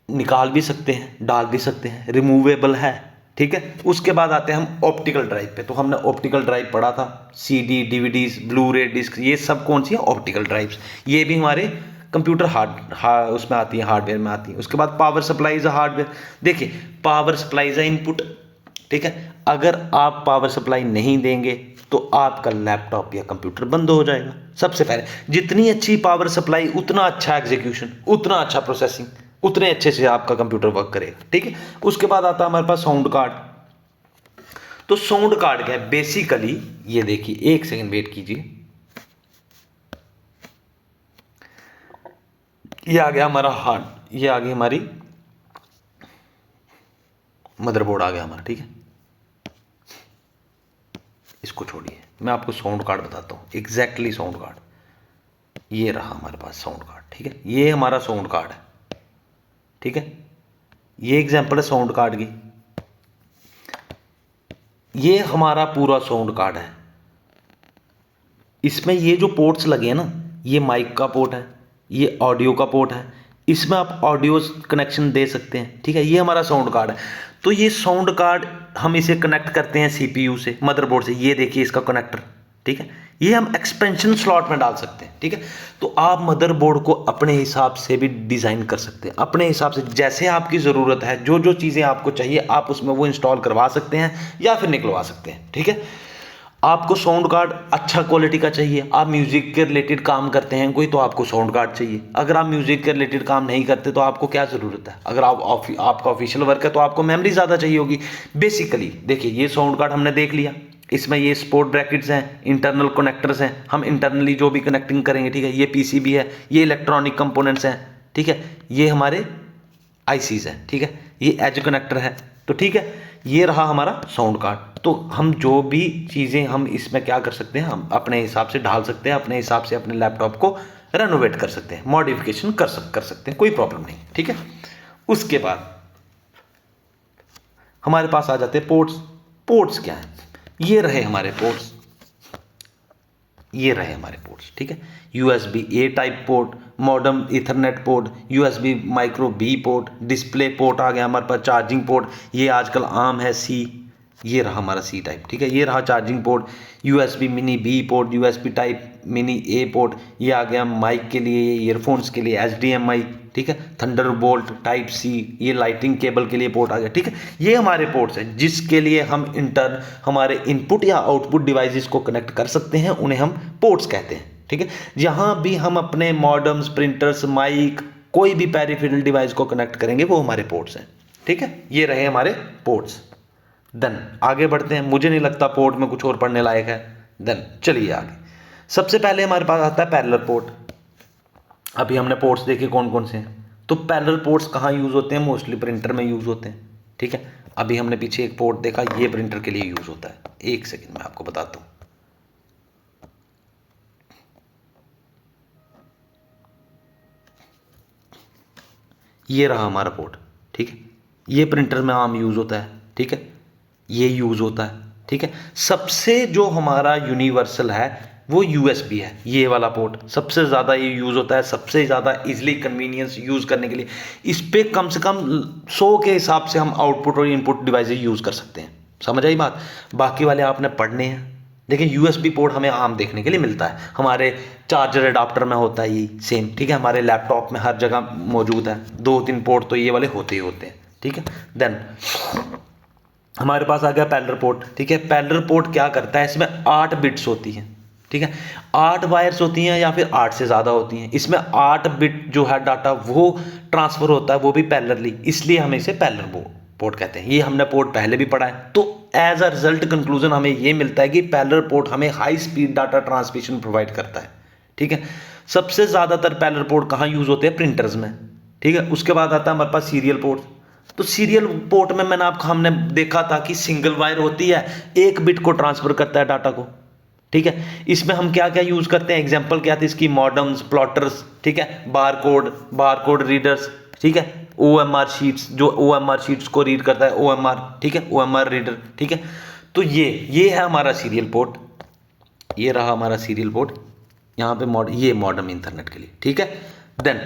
निकाल भी सकते हैं, डाल भी सकते हैं, रिमूवेबल है, ठीक है। उसके बाद आते हैं हम ऑप्टिकल ड्राइव पे। तो हमने ऑप्टिकल ड्राइव पढ़ा था, CD, DVDs, ब्लू रे डिस्क, ये सब कौन सी है, ऑप्टिकल ड्राइव्स। ये भी हमारे कंप्यूटर उसमें आती है, हार्डवेयर में आती है। उसके बाद पावर सप्लाई इज हार्डवेयर। देखिए पावर सप्लाई इज इनपुट, ठीक है। अगर आप पावर सप्लाई नहीं देंगे तो आपका लैपटॉप या कंप्यूटर बंद हो जाएगा। सबसे पहले जितनी अच्छी पावर सप्लाई उतना अच्छा एग्जीक्यूशन, उतना अच्छा प्रोसेसिंग, उतने अच्छे से आपका कंप्यूटर वर्क करेगा, ठीक है। उसके बाद आता है हमारे पास साउंड कार्ड। तो साउंड कार्ड क्या है, बेसिकली ये देखिए, एक सेकंड वेट कीजिए, ये आ गया हमारा हार्ड, ये आ गई हमारी मदरबोर्ड आ गया हमारा, ठीक है। इसको छोड़िए, मैं आपको साउंड कार्ड बताता हूँ, एग्जैक्टली साउंड कार्ड ये रहा हमारे पास साउंड कार्ड, ठीक है। ये हमारा साउंड कार्ड है, ठीक है। ये एग्जांपल है साउंड कार्ड की, ये हमारा पूरा साउंड कार्ड है। इसमें ये जो पोर्ट्स लगे हैं ना, ये माइक का पोर्ट है, ये ऑडियो का पोर्ट है, इसमें आप ऑडियो कनेक्शन दे सकते हैं, ठीक है। ये हमारा साउंड कार्ड है। तो ये साउंड कार्ड हम इसे कनेक्ट करते हैं CPU से, मदरबोर्ड से। ये देखिए इसका कनेक्टर, ठीक है, ये हम एक्सपेंशन स्लॉट में डाल सकते हैं। ठीक है, तो आप मदरबोर्ड को अपने हिसाब से भी डिज़ाइन कर सकते हैं, अपने हिसाब से जैसे आपकी ज़रूरत है, जो जो चीज़ें आपको चाहिए आप उसमें वो इंस्टॉल करवा सकते हैं या फिर निकलवा सकते हैं। ठीक है, आपको साउंड कार्ड अच्छा क्वालिटी का चाहिए, आप म्यूजिक के रिलेटेड काम करते हैं कोई, तो आपको साउंड कार्ड चाहिए। अगर आप म्यूजिक के रिलेटेड काम नहीं करते तो आपको क्या ज़रूरत है, अगर आपका ऑफिशियल वर्क है तो आपको मेमोरी ज़्यादा चाहिए होगी। बेसिकली देखिए, ये साउंड कार्ड हमने देख लिया, इसमें ये स्पोर्ट ब्रैकेट्स हैं, इंटरनल कनेक्टर्स हैं, हम इंटरनली जो भी कनेक्टिंग करेंगे। ठीक है, ये पीसीबी है, ये इलेक्ट्रॉनिक कंपोनेंट्स हैं। ठीक है, ये हमारे आईसीज हैं। ठीक है, ये एज कनेक्टर है। तो ठीक है, ये रहा हमारा साउंड कार्ड। तो हम जो भी चीज़ें हम इसमें क्या कर सकते हैं, हम अपने हिसाब से ढाल सकते हैं, अपने हिसाब से अपने लैपटॉप को रेनोवेट कर सकते हैं, मॉडिफिकेशन कर सकते हैं, कोई प्रॉब्लम नहीं। ठीक है, उसके बाद हमारे पास आ जाते हैं पोर्ट्स। पोर्ट्स क्या है, ये रहे हमारे पोर्ट्स, ये रहे हमारे पोर्ट्स। ठीक है, USB A type port, modem ethernet port, USB micro B port, display port आ गया हमारे पास, चार्जिंग पोर्ट ये आजकल आम है सी, ये रहा हमारा सी टाइप। ठीक है, ये रहा charging port, USB mini B port, USB type mini A port, ये आ गया माइक के लिए, ईयरफोन्स के लिए एचडीएमआई। ठीक है, थंडरबोल्ट टाइप सी, ये लाइटिंग केबल के लिए पोर्ट आ गया। ठीक है, ये हमारे पोर्ट्स हैं जिसके लिए हम हमारे इनपुट या आउटपुट डिवाइसेस को कनेक्ट कर सकते हैं, उन्हें हम पोर्ट्स कहते हैं। ठीक है, जहां भी हम अपने मॉडेम्स, प्रिंटर्स, माइक, कोई भी पेरिफेरल डिवाइस को कनेक्ट करेंगे वो हमारे पोर्ट्स हैं। ठीक है, ये रहे हमारे पोर्ट्स। देन आगे बढ़ते हैं, मुझे नहीं लगता पोर्ट में कुछ और पढ़ने लायक है। देन चलिए आगे, सबसे पहले हमारे पास आता है पैरेलल पोर्ट। अभी हमने पोर्ट्स देखे कौन कौन से हैं, तो पैरेलल पोर्ट्स कहाँ यूज़ होते हैं, मोस्टली प्रिंटर में यूज़ होते हैं। ठीक है, अभी हमने पीछे एक पोर्ट देखा, ये प्रिंटर के लिए यूज़ होता है। एक सेकेंड में आपको बताता हूँ। ये रहा हमारा पोर्ट। ठीक है, ये प्रिंटर में आम यूज़ होता है। ठीक है, ये यूज़ होता है। ठीक है, सबसे जो हमारा यूनिवर्सल है वो यूएसबी है, ये वाला पोर्ट सबसे ज़्यादा ये यूज़ होता है, सबसे ज़्यादा इजीली कन्वीनियंस यूज़ करने के लिए। इस पर कम से कम 100 के हिसाब से हम आउटपुट और इनपुट डिवाइसेज यूज़ कर सकते हैं। समझ आई बात, बाकी वाले आपने पढ़ने हैं। देखिए, यूएसबी पोर्ट हमें आम देखने के लिए मिलता है, हमारे चार्जर एडाप्टर में होता है ये सेम। ठीक है, हमारे लैपटॉप में हर जगह मौजूद है, 2-3 पोर्ट तो ये वाले होते ही होते हैं। ठीक है, देन हमारे पास आ गया पैरेलल पोर्ट। ठीक है, पैरेलल पोर्ट क्या करता है, इसमें 8 बिट्स होती हैं। ठीक है, 8 वायर्स होती हैं या फिर 8 से ज़्यादा होती हैं। इसमें 8 बिट जो है डाटा वो ट्रांसफ़र होता है, वो भी पैरेलली, इसलिए हम इसे पैरेलल पोर्ट कहते हैं। ये हमने पोर्ट पहले भी पढ़ा है। तो एज अ रिजल्ट कंक्लूजन हमें ये मिलता है कि पैरेलल पोर्ट हमें high speed data transmission provide करता है। ठीक है, सबसे ज़्यादातर पैरेलल पोर्ट कहाँ यूज़ होते हैं, प्रिंटर्स में। ठीक है, उसके बाद आता है हमारे पास सीरियल पोर्ट। तो सीरियल पोर्ट में हमने देखा था कि सिंगल वायर होती है, एक बिट को ट्रांसफर करता है डाटा को। ठीक है, इसमें हम क्या क्या यूज करते हैं, एग्जांपल क्या थी इसकी, मॉडेम्स, प्लॉटर्स। ठीक है, बारकोड रीडर्स। ठीक है, ओएमआर शीट्स, जो ओएमआर शीट्स को रीड करता है, ओएमआर। ठीक है, ओएमआर रीडर। ठीक है, तो ये है हमारा सीरियल पोर्ट, ये रहा हमारा सीरियल पोर्ट। यहाँ पे ये मॉडेम इंटरनेट के लिए। ठीक है, देन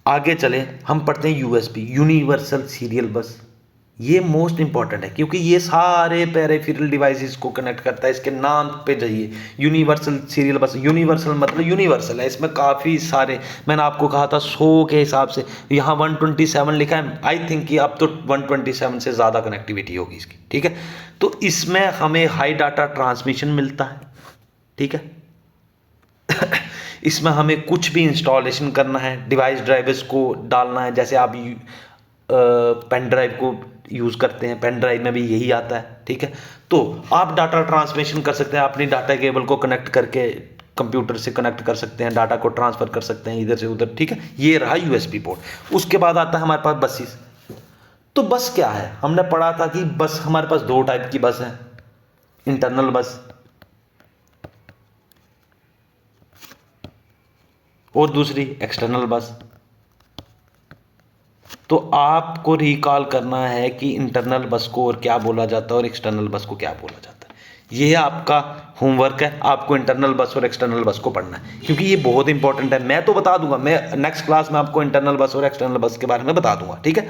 आगे चले, हम पढ़ते हैं यूएसबी, यूनिवर्सल सीरियल बस। ये मोस्ट इंपॉर्टेंट है क्योंकि ये सारे पेरिफेरल डिवाइसेस को कनेक्ट करता है। इसके नाम पे जाइए, यूनिवर्सल सीरियल बस। यूनिवर्सल मतलब यूनिवर्सल है, इसमें काफ़ी सारे, मैंने आपको कहा था 100 के हिसाब से, यहाँ 127 लिखा है। आई थिंक कि अब तो 127 से ज़्यादा कनेक्टिविटी होगी इसकी। ठीक है, तो इसमें हमें हाई डाटा ट्रांसमिशन मिलता है। ठीक है इसमें हमें कुछ भी इंस्टॉलेशन करना है, डिवाइस ड्राइवर्स को डालना है, जैसे आप पेन ड्राइव को यूज़ करते हैं, पेन ड्राइव में भी यही आता है। ठीक है, तो आप डाटा ट्रांसमिशन कर सकते हैं, अपनी डाटा केबल को कनेक्ट करके कंप्यूटर से कनेक्ट कर सकते हैं, डाटा को ट्रांसफ़र कर सकते हैं इधर से उधर। ठीक है, ये रहा यूएसबी पोर्ट। उसके बाद आता है हमारे पास बसेस। तो बस क्या है, हमने पढ़ा था कि बस हमारे पास 2 टाइप की बस है, इंटरनल बस और दूसरी एक्सटर्नल बस। तो आपको रिकॉल करना है कि इंटरनल बस को और क्या बोला जाता है और एक्सटर्नल बस को क्या बोला जाता है। ये आपका होमवर्क है, आपको इंटरनल बस और एक्सटर्नल बस को पढ़ना है क्योंकि ये बहुत इंपॉर्टेंट है। मैं तो बता दूंगा, मैं नेक्स्ट क्लास में आपको इंटरनल बस और एक्सटर्नल बस के बारे में बता दूंगा। ठीक है,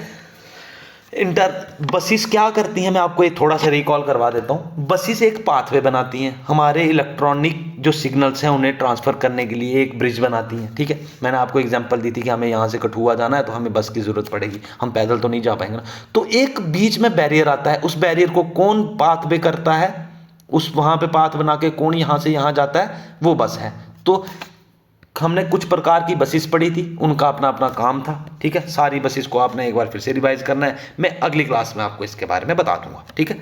इंटर बसेस क्या करती हैं, मैं आपको एक थोड़ा सा रिकॉल करवा देता हूँ। बसेस एक पाथवे बनाती हैं, हमारे इलेक्ट्रॉनिक जो सिग्नल्स हैं उन्हें ट्रांसफ़र करने के लिए एक ब्रिज बनाती हैं, ठीक है। मैंने आपको एग्जांपल दी थी कि हमें यहाँ से कठुआ जाना है तो हमें बस की ज़रूरत पड़ेगी, हम पैदल तो नहीं जा पाएंगे ना। तो एक बीच में बैरियर आता है, उस बैरियर को कौन पाथवे करता है, उस वहाँ पे पाथ बना के कौन यहाँ से यहाँ जाता है, वो बस है। तो हमने कुछ प्रकार की बसेस पढ़ी थी, उनका अपना अपना काम था, ठीक है। सारी बसेस को आपने एक बार फिर से रिवाइज करना है, मैं अगली क्लास में आपको इसके बारे में बता दूंगा, ठीक है।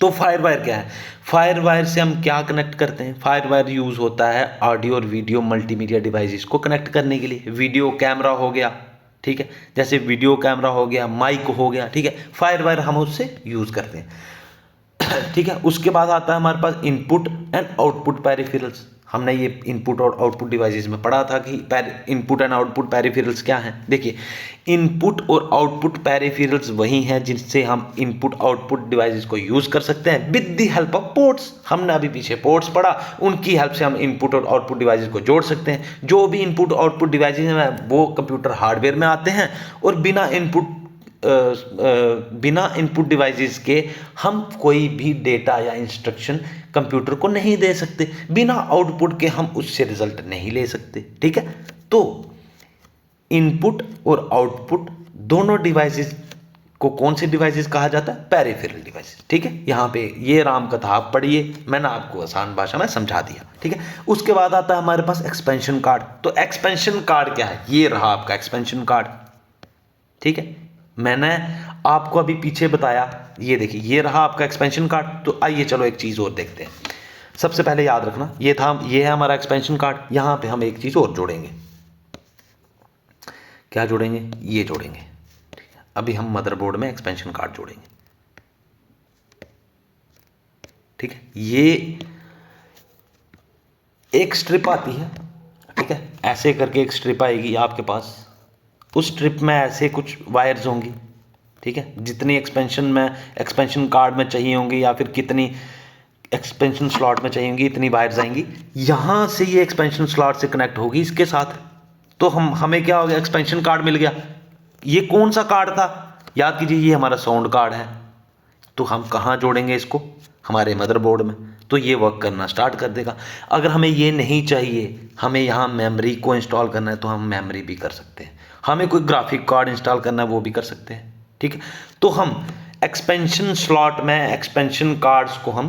तो फायर वायर क्या है, फायर वायर से हम क्या कनेक्ट करते हैं। फायर वायर यूज़ होता है ऑडियो और वीडियो मल्टीमीडिया डिवाइसेस को कनेक्ट करने के लिए। वीडियो कैमरा हो गया, ठीक है, जैसे वीडियो कैमरा हो गया, माइक हो गया, ठीक है, फायर वायर हम उससे यूज़ करते हैं, ठीक है। उसके बाद आता है हमारे पास इनपुट एंड आउटपुट पेरिफेरल्स। हमने ये इनपुट और आउटपुट डिवाइसेस में पढ़ा था कि इनपुट एंड आउटपुट पेरिफेरल्स क्या हैं। देखिए, इनपुट और आउटपुट पेरिफेरल्स वही हैं जिनसे हम इनपुट आउटपुट डिवाइसेस को यूज़ कर सकते हैं with the help of ports. हमने अभी पीछे पोर्ट्स पढ़ा, उनकी हेल्प से हम इनपुट और आउटपुट डिवाइसेस को जोड़ सकते हैं। जो भी इनपुट आउटपुट डिवाइसेस हैं वो कंप्यूटर हार्डवेयर में आते हैं, और बिना इनपुट डिवाइसेस के हम कोई भी डेटा या इंस्ट्रक्शन कंप्यूटर को नहीं दे सकते, बिना आउटपुट के हम उससे रिजल्ट नहीं ले सकते, ठीक है। तो इनपुट और आउटपुट दोनों डिवाइसेस को कौन से डिवाइसेस कहा जाता है, पेरिफेरल डिवाइसेस, ठीक है। यहाँ पे ये राम कथा आप पढ़िए, मैंने आपको आसान भाषा में समझा दिया, ठीक है। उसके बाद आता है हमारे पास एक्सपेंशन कार्ड। तो एक्सपेंशन कार्ड क्या है, ये रहा आपका एक्सपेंशन कार्ड, ठीक है। मैंने आपको अभी पीछे बताया, ये देखिए ये रहा आपका एक्सपेंशन कार्ड। तो आइए चलो एक चीज़ और देखते हैं। सबसे पहले याद रखना, ये है हमारा एक्सपेंशन कार्ड। यहाँ पे हम एक चीज़ और जोड़ेंगे, क्या जोड़ेंगे, ये जोड़ेंगे, ठीक है। अभी हम मदरबोर्ड में एक्सपेंशन कार्ड जोड़ेंगे, ठीक है। ये एक स्ट्रिप आती है, ठीक है, ऐसे करके एक स्ट्रिप आएगी आपके पास। उस स्ट्रिप में ऐसे कुछ वायर्स होंगी, ठीक है। जितनी एक्सपेंशन कार्ड में चाहिए होंगी या फिर कितनी एक्सपेंशन स्लॉट में चाहिए होंगी, इतनी वायर्स आएंगी। यहाँ से ये एक्सपेंशन स्लॉट से कनेक्ट होगी इसके साथ। तो हमें क्या हो गया, एक्सपेंशन कार्ड मिल गया। ये कौन सा कार्ड था, याद कीजिए, ये हमारा साउंड कार्ड है। तो हम कहाँ जोड़ेंगे इसको, हमारे मदरबोर्ड में। तो ये वर्क करना स्टार्ट कर देगा। अगर हमें ये नहीं चाहिए, हमें यहाँ मेमोरी को इंस्टॉल करना है, तो हम मेमोरी भी कर सकते हैं। हमें कोई ग्राफिक कार्ड इंस्टॉल करना है, वो भी कर सकते हैं, ठीक है। तो हम एक्सपेंशन स्लॉट में एक्सपेंशन कार्ड्स को हम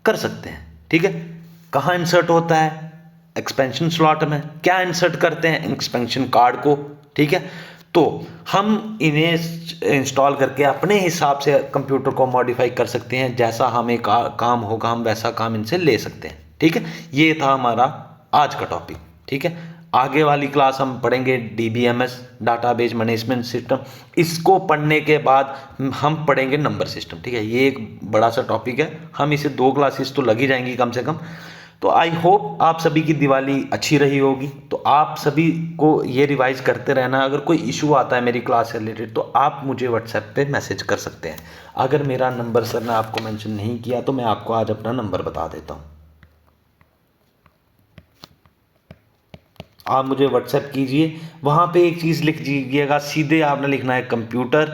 कर सकते हैं, ठीक है। कहाँ इंसर्ट होता है, एक्सपेंशन स्लॉट में। क्या इंसर्ट करते हैं, एक्सपेंशन कार्ड को, ठीक है। तो हम इन्हें इंस्टॉल करके अपने हिसाब से कंप्यूटर को मॉडिफाई कर सकते हैं, जैसा हमें काम होगा हम वैसा काम इनसे ले सकते हैं, ठीक है। ये था हमारा आज का टॉपिक, ठीक है। आगे वाली क्लास हम पढ़ेंगे DBMS, डाटाबेस मैनेजमेंट सिस्टम। इसको पढ़ने के बाद हम पढ़ेंगे नंबर सिस्टम, ठीक है। ये एक बड़ा सा टॉपिक है, हम इसे 2 क्लासेस तो लगी जाएंगी कम से कम। तो आई होप आप सभी की दिवाली अच्छी रही होगी। तो आप सभी को ये रिवाइज करते रहना। अगर कोई इशू आता है मेरी क्लास से रिलेटेड तो आप मुझे व्हाट्सएप पे मैसेज कर सकते हैं। अगर मेरा नंबर सर ने आपको मेंशन नहीं किया तो मैं आपको आज अपना नंबर बता देता हूँ। आप मुझे व्हाट्सएप कीजिए, वहाँ पे एक चीज़ लिख दीजिएगा, सीधे आपने लिखना है कंप्यूटर,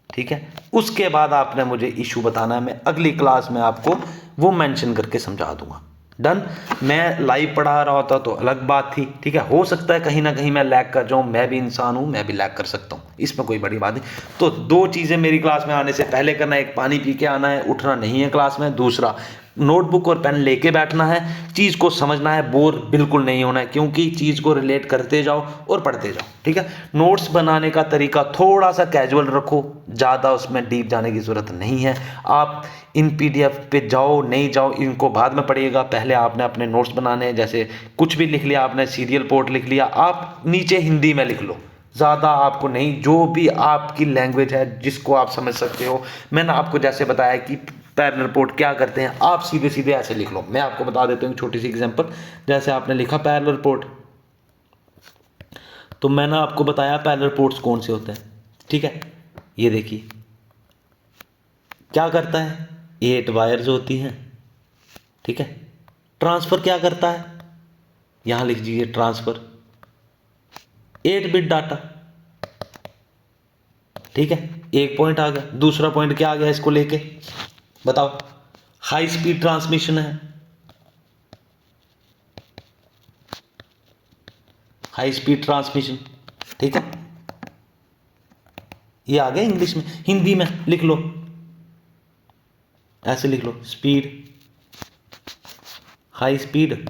ठीक है। उसके बाद आपने मुझे इशू बताना है, मैं अगली क्लास में आपको वो मेंशन करके समझा दूंगा। डन। मैं लाइव पढ़ा रहा होता तो अलग बात थी, ठीक है। हो सकता है कहीं ना कहीं मैं लैग कर जाऊँ, मैं भी इंसान हूँ, मैं भी लैग कर सकता हूँ, इसमें कोई बड़ी बात नहीं। तो 2 चीज़ें मेरी क्लास में आने से पहले करना है, एक पानी पी के आना है, उठना नहीं है क्लास में। दूसरा, नोटबुक और पेन लेके बैठना है, चीज़ को समझना है, बोर बिल्कुल नहीं होना है, क्योंकि चीज़ को रिलेट करते जाओ और पढ़ते जाओ, ठीक है। नोट्स बनाने का तरीका थोड़ा सा कैजुअल रखो, ज़्यादा उसमें डीप जाने की ज़रूरत नहीं है। आप इन PDF पे जाओ नहीं जाओ इनको बाद में पढ़िएगा, पहले आपने अपने नोट्स बनाने हैं। जैसे कुछ भी लिख लिया आपने, सीरियल पोर्ट लिख लिया, आप नीचे हिंदी में लिख लो, ज़्यादा आपको नहीं, जो भी आपकी लैंग्वेज है जिसको आप समझ सकते हो। मैंने आपको जैसे बताया कि पैरेलल रिपोर्ट क्या करते हैं, आप सीधे सीधे ऐसे लिख लो। मैं आपको बता देता हूँ छोटी सी एग्जांपल। जैसे आपने लिखा पैरेलल रिपोर्ट, तो मैंने आपको बताया पैरेलल रिपोर्ट्स कौन से होते हैं, ठीक है। ये देखिए क्या करता है, 8 वायर्स होती हैं, ठीक है। ट्रांसफ़र क्या करता है, यहाँ लिख दीजिए ट्रांसफ़र 8 बिट डाटा, ठीक है, एक पॉइंट आ गया। दूसरा पॉइंट क्या आ गया इसको लेके, बताओ। हाई स्पीड ट्रांसमिशन है, हाई स्पीड ट्रांसमिशन, ठीक है। ये आ गया इंग्लिश में, हिंदी में लिख लो, ऐसे लिख लो, स्पीड, हाई स्पीड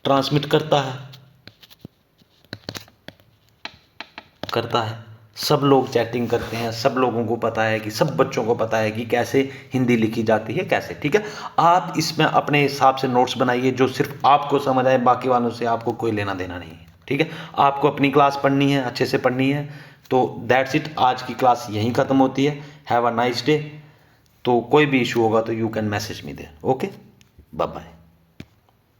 ट्रांसमिट करता है। सब लोग चैटिंग करते हैं, सब लोगों को पता है कि, सब बच्चों को पता है कि कैसे हिंदी लिखी जाती है, कैसे, ठीक है। आप इसमें अपने हिसाब से नोट्स बनाइए जो सिर्फ आपको समझ आए, बाकी वालों से आपको कोई लेना देना नहीं है, ठीक है। आपको अपनी क्लास पढ़नी है, अच्छे से पढ़नी है। तो दैट्स इट, आज की क्लास यहीं ख़त्म होती है। Have a nice day. तो कोई भी इशू होगा तो you can message me there. Okay, bye bye.